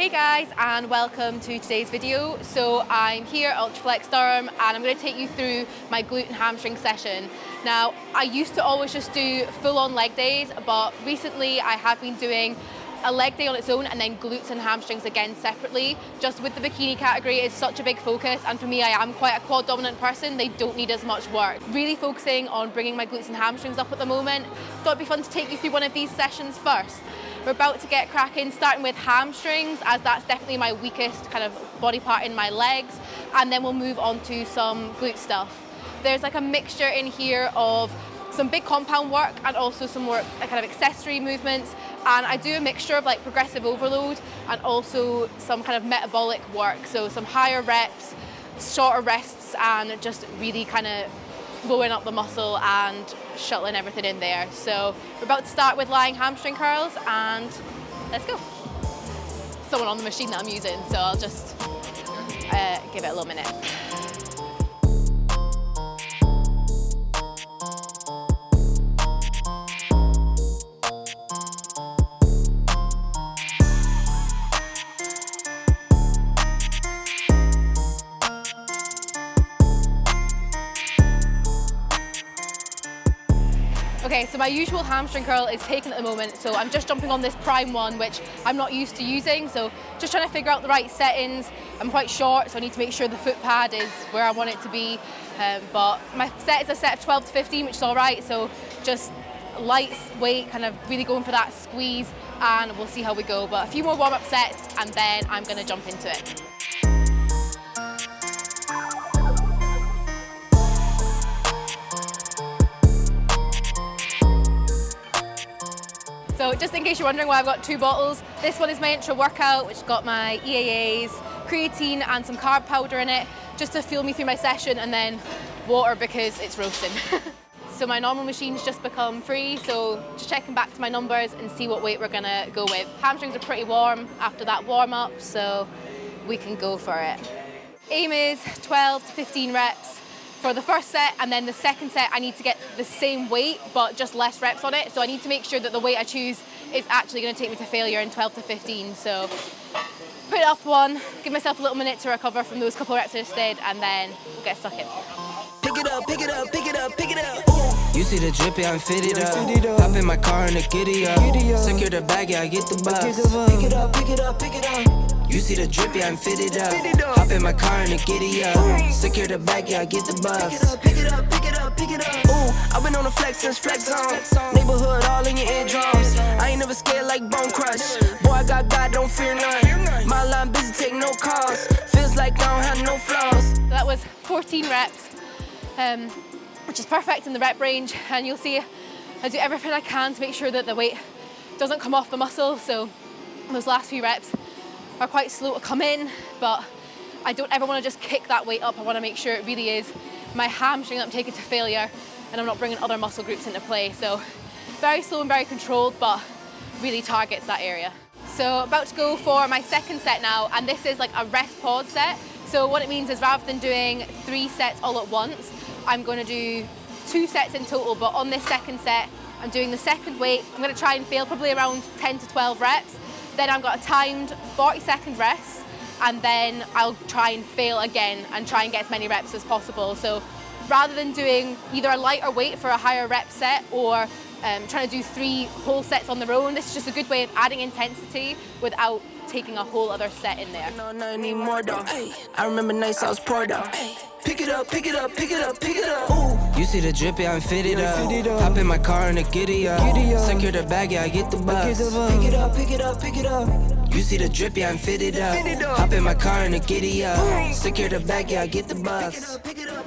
Hey guys, and welcome to today's video. So I'm here at Ultraflex Durham and I'm going to take you through my glute and hamstring session. Now, I used to always just do full-on leg days, but recently I have been doing a leg day on its own and then glutes and hamstrings again separately. Just with the bikini category, it's such a big focus, and for me, I am quite a quad dominant person. They don't need as much work. Really focusing on bringing my glutes and hamstrings up at the moment. Thought it'd be fun to take you through one of these sessions first. We're about to get cracking, starting with hamstrings, as that's definitely my weakest kind of body part in my legs, and then we'll move on to some glute stuff. There's like a mixture in here of some big compound work and also some more kind of accessory movements, and I do a mixture of like progressive overload and also some kind of metabolic work, so some higher reps, shorter rests, and just really kind of blowing up the muscle and shuttling everything in there. So we're about to start with lying hamstring curls, and let's go. Someone on the machine that I'm using, so I'll just give it a little minute. Okay, so my usual hamstring curl is taken at the moment, so I'm just jumping on this prime one, which I'm not used to using, so just trying to figure out the right settings. I'm quite short, so I need to make sure the foot pad is where I want it to be, but my set is a set of 12 to 15, which is all right, so just light weight, kind of really going for that squeeze, and we'll see how we go. But a few more warm-up sets, and then I'm gonna jump into it. So just in case you're wondering why I've got two bottles, this one is my intra workout, which has got my EAAs, creatine and some carb powder in it, just to fuel me through my session, and then water because it's roasting. So my normal machine's just become free, so just checking back to my numbers and see what weight we're gonna go with. Hamstrings are pretty warm after that warm up, so we can go for it. Aim is 12 to 15 reps for the first set, and then the second set I need to get the same weight but just less reps on it, so I need to make sure that the weight I choose is actually going to take me to failure in 12 to 15. So put it up one, give myself a little minute to recover from those couple reps I just did, and then we'll get stuck in. Pick it up, pick it up, pick it up, pick it up. Ooh. You see the drippy, I'm fitted up. Hop in my car and the giddy up. Secure the bag, yeah, I get the bus. Pick it up, pick it up, pick it up. You see the drippy, I'm fitted up. Hop in my car and the giddy up. Secure the bag, yeah, I get the bus. Pick it up, pick it up, pick it up. Ooh, I've been on the flex since flex on. Neighborhood all in your eardrums. I ain't never scared like Bone Crush. Boy, I got God, don't fear none. My line busy, take no calls. Feels like I don't have no flaws. So that was 14 reps, which is perfect in the rep range, and you'll see I do everything I can to make sure that the weight doesn't come off the muscle. So those last few reps are quite slow to come in, but I don't ever want to just kick that weight up. I want to make sure it really is my hamstring that I'm taking to failure, and I'm not bringing other muscle groups into play. So very slow and very controlled, but really targets that area. So about to go for my second set now, and this is like a rest pause set. So what it means is rather than doing 3 sets all at once, I'm going to do 2 sets in total, but on this second set, I'm doing the second weight. I'm going to try and fail probably around 10 to 12 reps. Then I've got a timed 40-second rest, and then I'll try and fail again and try and get as many reps as possible. So rather than doing either a lighter weight for a higher rep set or trying to do 3 whole sets on their own, this is just a good way of adding intensity without taking a whole other set in there. No, I need more though. I remember nights I was poured out. Pick it up, pick it up, pick it up, pick it up. Ooh. You see the drippy, I'm fitted up. Hop in my car and the giddy up. Secure the bag, yeah, I get the bus. Pick it up, pick it up, pick it up. You see the drippy, I'm fitted up. Hop in my car and the giddy up. Secure the bag, yeah, I get the bus.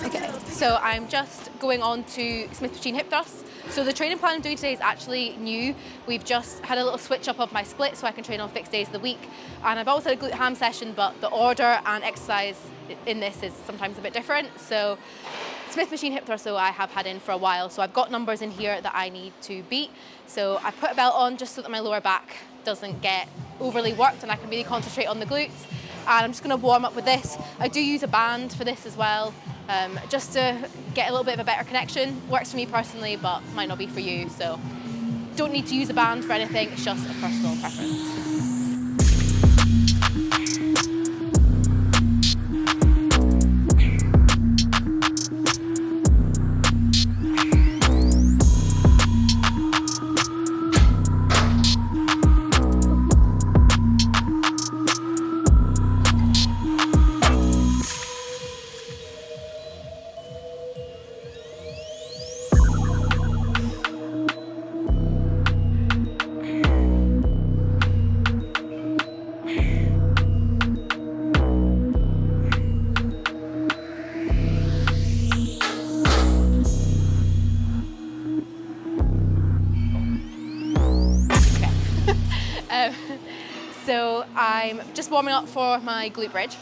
Okay, so I'm just going on to Smith machine hip thrusts. So the training plan I'm doing today is actually new. We've just had a little switch up of my split so I can train on fixed days of the week. And I've always had a glute ham session, but the order and exercise in this is sometimes a bit different. So Smith machine hip thrust, so I have had in for a while. So I've got numbers in here that I need to beat. So I put a belt on just so that my lower back doesn't get overly worked and I can really concentrate on the glutes. And I'm just going to warm up with this. I do use a band for this as well, just to get a little bit of a better connection. Works for me personally, but might not be for you. So don't need to use a band for anything, it's just a personal preference. So I'm just warming up for my glute bridge,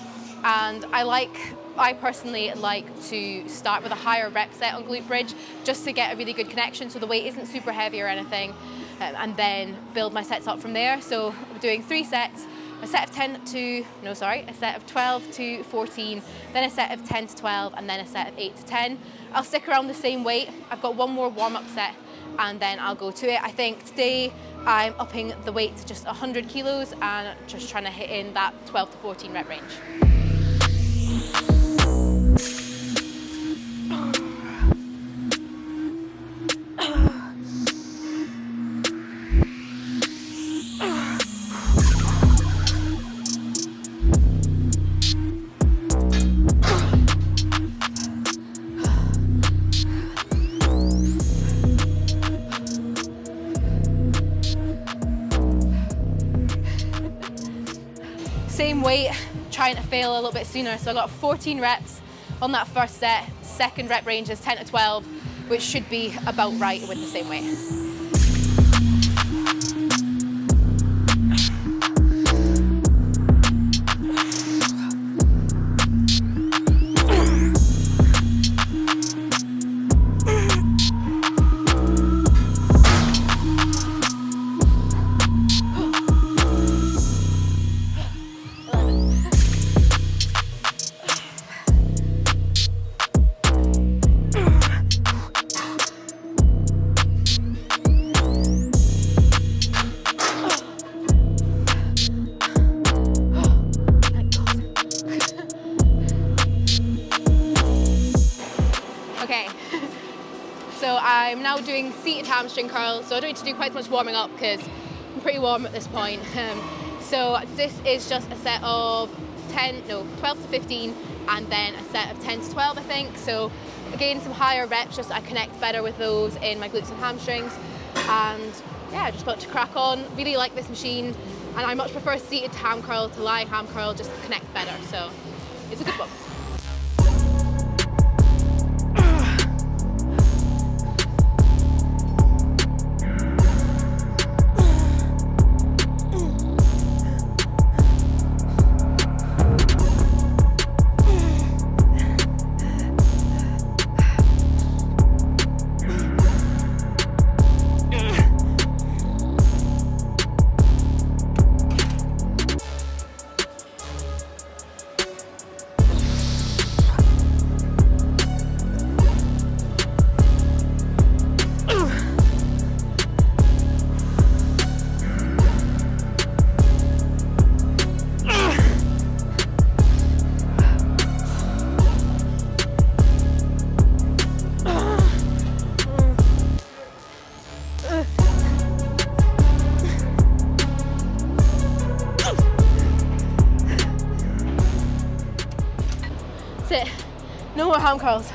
and I personally like to start with a higher rep set on glute bridge just to get a really good connection so the weight isn't super heavy or anything, and then build my sets up from there. So I'm doing 3 sets, a set of 12 to 14, then a set of 10 to 12, and then a set of 8 to 10. I'll stick around the same weight. I've got one more warm-up set, and then I'll go to it. I think today I'm upping the weight to just 100 kilos and just trying to hit in that 12 to 14 rep range. Same weight, trying to fail a little bit sooner. So I got 14 reps on that first set. Second rep range is 10 to 12, which should be about right with the same weight. Okay, so I'm now doing seated hamstring curl, so I don't need to do quite so much warming up because I'm pretty warm at this point. So this is just a set of 12 to 15, and then a set of 10 to 12, I think. So again, some higher reps, just so I connect better with those in my glutes and hamstrings. And yeah, just about to crack on. Really like this machine, and I much prefer seated ham curl to lying ham curl, just to connect better. So it's a good one. That's it. No more ham curls.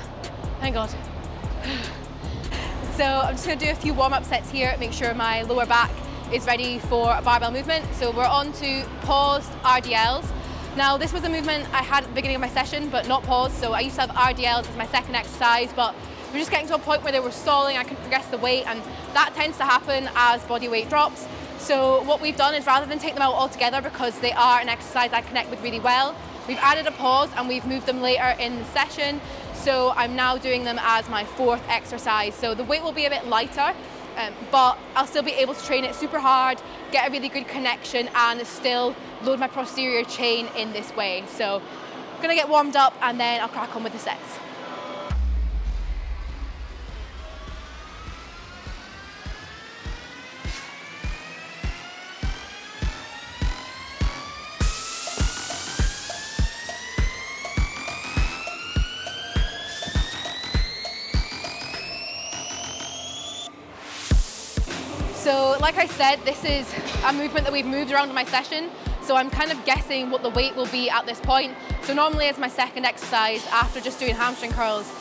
Thank God. So I'm just going to do a few warm-up sets here, make sure my lower back is ready for a barbell movement. So we're on to paused RDLs. Now this was a movement I had at the beginning of my session, but not paused. So I used to have RDLs as my second exercise, but we're just getting to a point where they were stalling, I couldn't progress the weight, and that tends to happen as body weight drops. So what we've done is, rather than take them out altogether because they are an exercise I connect with really well, we've added a pause and we've moved them later in the session. So I'm now doing them as my fourth exercise. So the weight will be a bit lighter, but I'll still be able to train it super hard, get a really good connection, and still load my posterior chain in this way. So I'm gonna get warmed up and then I'll crack on with the sets. So like I said, this is a movement that we've moved around in my session. So I'm kind of guessing what the weight will be at this point. So normally as my second exercise after just doing hamstring curls,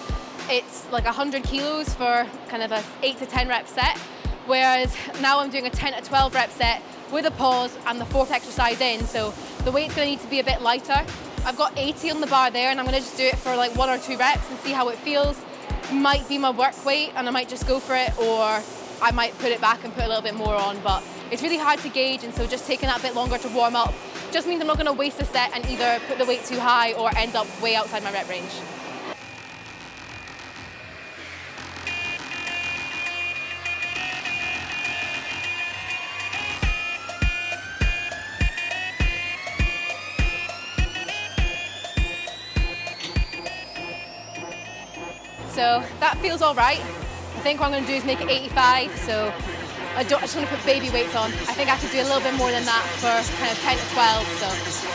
it's like 100 kilos for kind of a 8 to 10 rep set. Whereas now I'm doing a 10 to 12 rep set with a pause and the fourth exercise in. So the weight's gonna need to be a bit lighter. I've got 80 on the bar there and I'm gonna just do it for like 1 or 2 reps and see how it feels. Might be my work weight and I might just go for it, or I might put it back and put a little bit more on, but it's really hard to gauge, and so just taking that bit longer to warm up just means I'm not going to waste a set and either put the weight too high or end up way outside my rep range. So that feels all right. I think what I'm going to do is make it 85, so I just want to put baby weights on. I think I could do a little bit more than that for kind of 10 to 12, so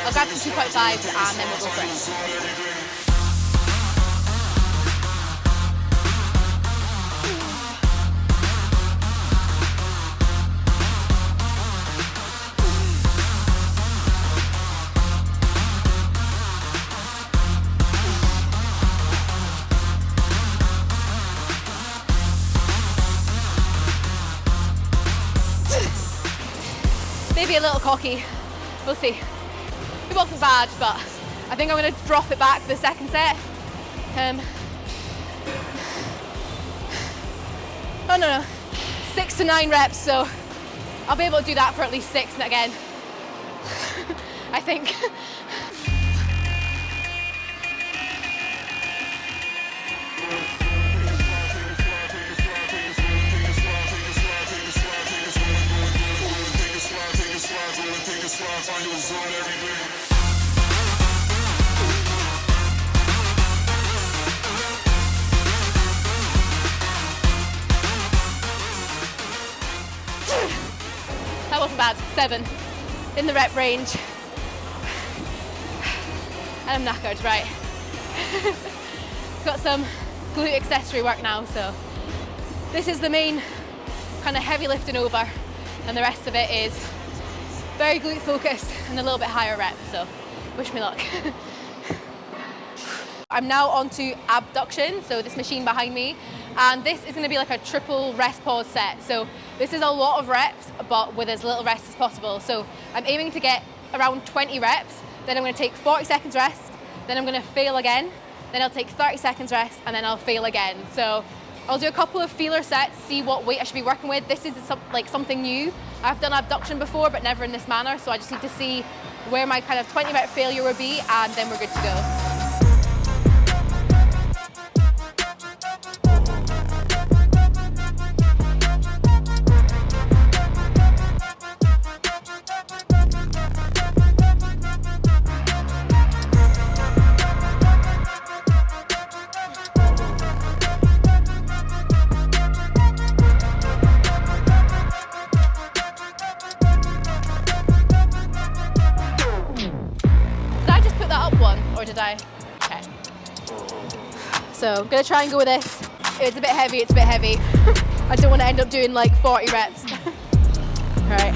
I'll grab some 2.5s and then we'll go for it. Maybe a little cocky, we'll see. It wasn't bad, but I think I'm going to drop it back for the second set. Oh no, 6 to 9 reps, so I'll be able to do that for at least 6 again, I think. That wasn't bad, 7 in the rep range. And I'm knackered, right. Got some glute accessory work now, so this is the main kind of heavy lifting over, and the rest of it is very glute focused and a little bit higher rep, so wish me luck. I'm now onto abduction, so this machine behind me, and this is going to be like a triple rest pause set. So this is a lot of reps, but with as little rest as possible. So I'm aiming to get around 20 reps, then I'm going to take 40 seconds rest, then I'm going to fail again, then I'll take 30 seconds rest, and then I'll fail again. So I'll do a couple of feeler sets, see what weight I should be working with. This is something new. I've done abduction before, but never in this manner, so I just need to see where my kind of 20 rep failure would be, and then we're good to go. Okay. So I'm gonna try and go with this. It's a bit heavy, I don't want to end up doing like 40 reps. All right.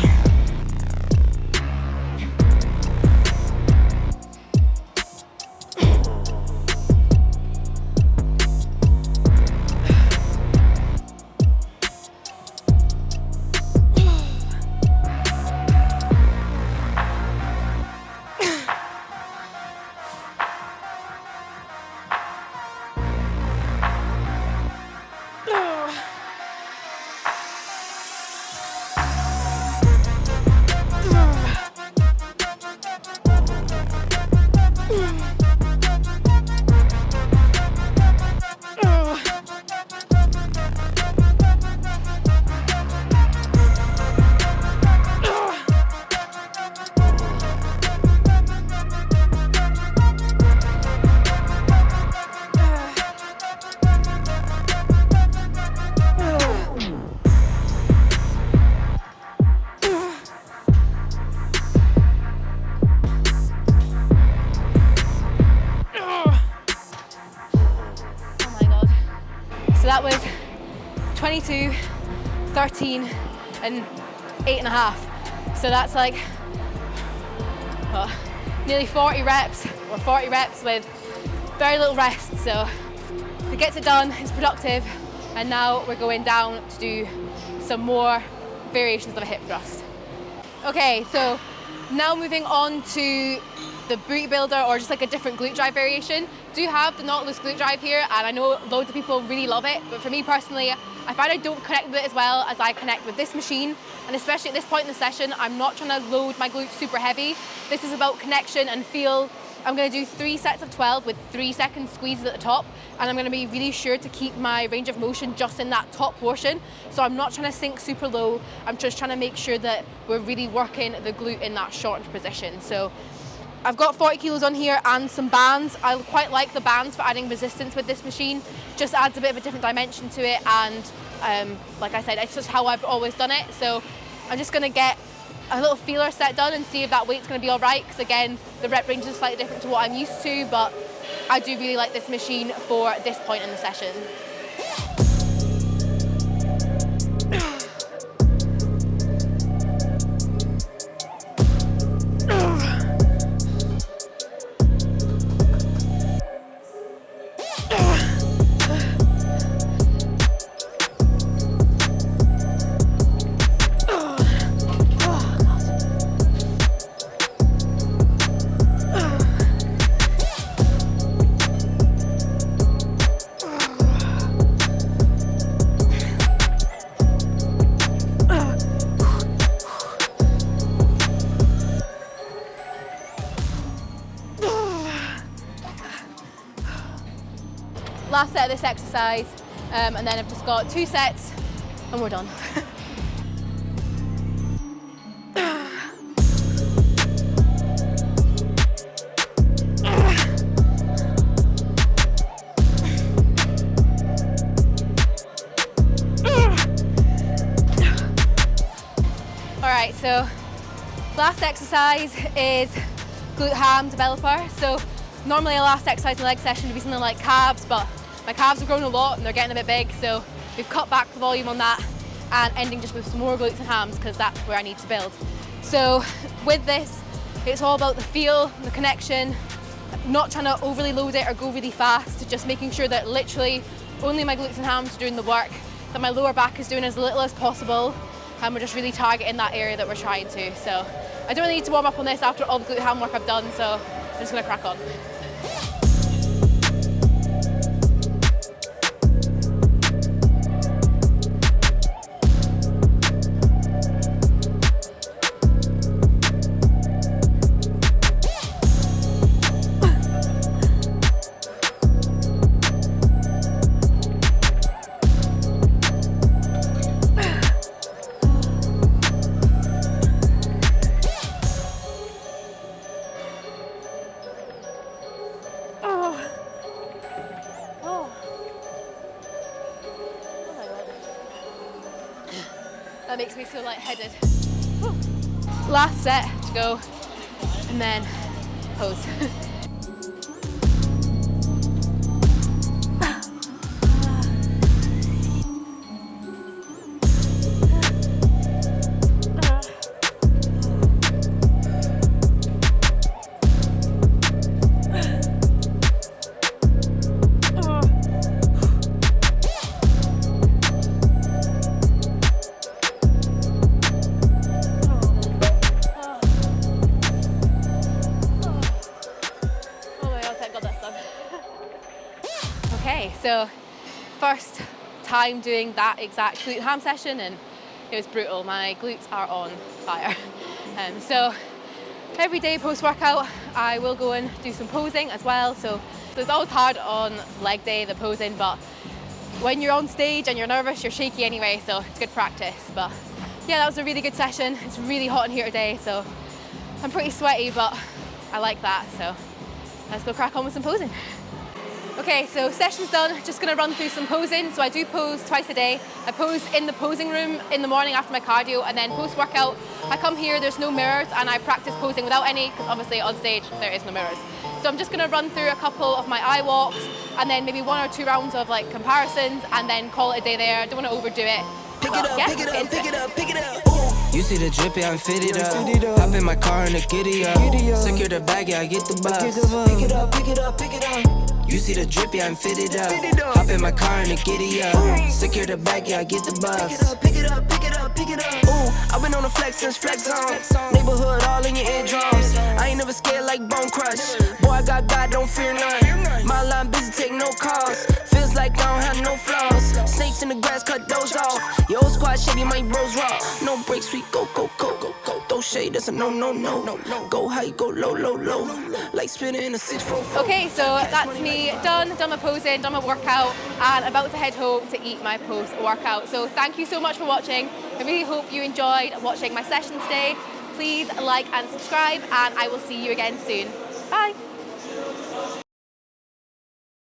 That was 22, 13, and 8.5. So that's like nearly 40 reps, or 40 reps with very little rest. So it gets it done, it's productive, and now we're going down to do some more variations of a hip thrust. Okay, so now moving on to the booty builder, or just like a different glute drive variation. Do have the Nautilus glute drive here, and I know loads of people really love it, but for me personally, I I find I don't connect with it as well as I connect with this machine, and especially at this point in the session, I'm not trying to load my glutes super heavy. This is about connection and feel. I'm going to do 3 sets of 12 with 3-second squeezes at the top, and I'm going to be really sure to keep my range of motion just in that top portion. So I'm not trying to sink super low, I'm just trying to make sure that we're really working the glute in that shortened position. So I've got 40 kilos on here and some bands. I quite like the bands for adding resistance with this machine. Just adds a bit of a different dimension to it, and like I said, it's just how I've always done it. So I'm just going to get a little feeler set done and see if that weight's going to be all right, because again, the rep range is slightly different to what I'm used to, but I do really like this machine for this point in the session. Last set of this exercise, and then I've just got 2 sets and we're done. All right, so last exercise is Glute Ham Developer. So normally a last exercise in the leg session would be something like calves, but my calves have grown a lot and they're getting a bit big, so we've cut back the volume on that and ending just with some more glutes and hams because that's where I need to build. So with this, it's all about the feel, the connection, not trying to overly load it or go really fast, just making sure that literally only my glutes and hams are doing the work, that my lower back is doing as little as possible, and we're just really targeting that area that we're trying to. So I don't really need to warm up on this after all the glute ham work I've done, so I'm just gonna crack on. That makes me feel lightheaded. Whew. Last set to go, and then pose. Okay, so first time doing that exact glute ham session, and it was brutal. My glutes are on fire. So every day post-workout, I will go and do some posing as well. So it's always hard on leg day, the posing, but when you're on stage and you're nervous, you're shaky anyway, so it's good practice. But yeah, that was a really good session. It's really hot in here today, so I'm pretty sweaty, but I like that. So let's go crack on with some posing. Okay, so session's done. Just gonna run through some posing. So I do pose twice a day. I pose in the posing room in the morning after my cardio, and then post-workout, I come here, there's no mirrors, and I practice posing without any, because obviously on stage there is no mirrors. So I'm just gonna run through a couple of my eye walks, and then maybe 1 or 2 rounds of like comparisons, and then call it a day there. I don't wanna overdo it. Pick it up, pick it up, pick it up, pick it up. You see the drip, yeah, I'm fitted up. Hop in my car and the giddy up. Secure the bag, yeah, I get the bus. Pick it up, pick it up, pick it up. You see the drip, yeah, I'm fitted up. Hop in my car and the giddy up. Secure the bag, yeah, I get the bus. Pick it up, pick it up, pick it up. Ooh, I've been on the flex since flex on. Neighborhood all in your eardrums. I ain't never scared like Bone Crush. Boy, I got God, don't fear none. My line busy, take no calls. Feels like I don't have no flaws. Snake snakes in the grass, cut those off. Your old squad shady, my bros raw. No breaks, we go, go, go, go, go. Throw shade, that's a no, no, no, no, no. Go high, go low, low, low. Like spinning in a 644. Okay, so that's me done my posing, done my workout, and about to head home to eat my post-workout. So thank you so much for watching. I really hope you enjoyed watching my session today. Please like and subscribe, and I will see you again soon. Bye.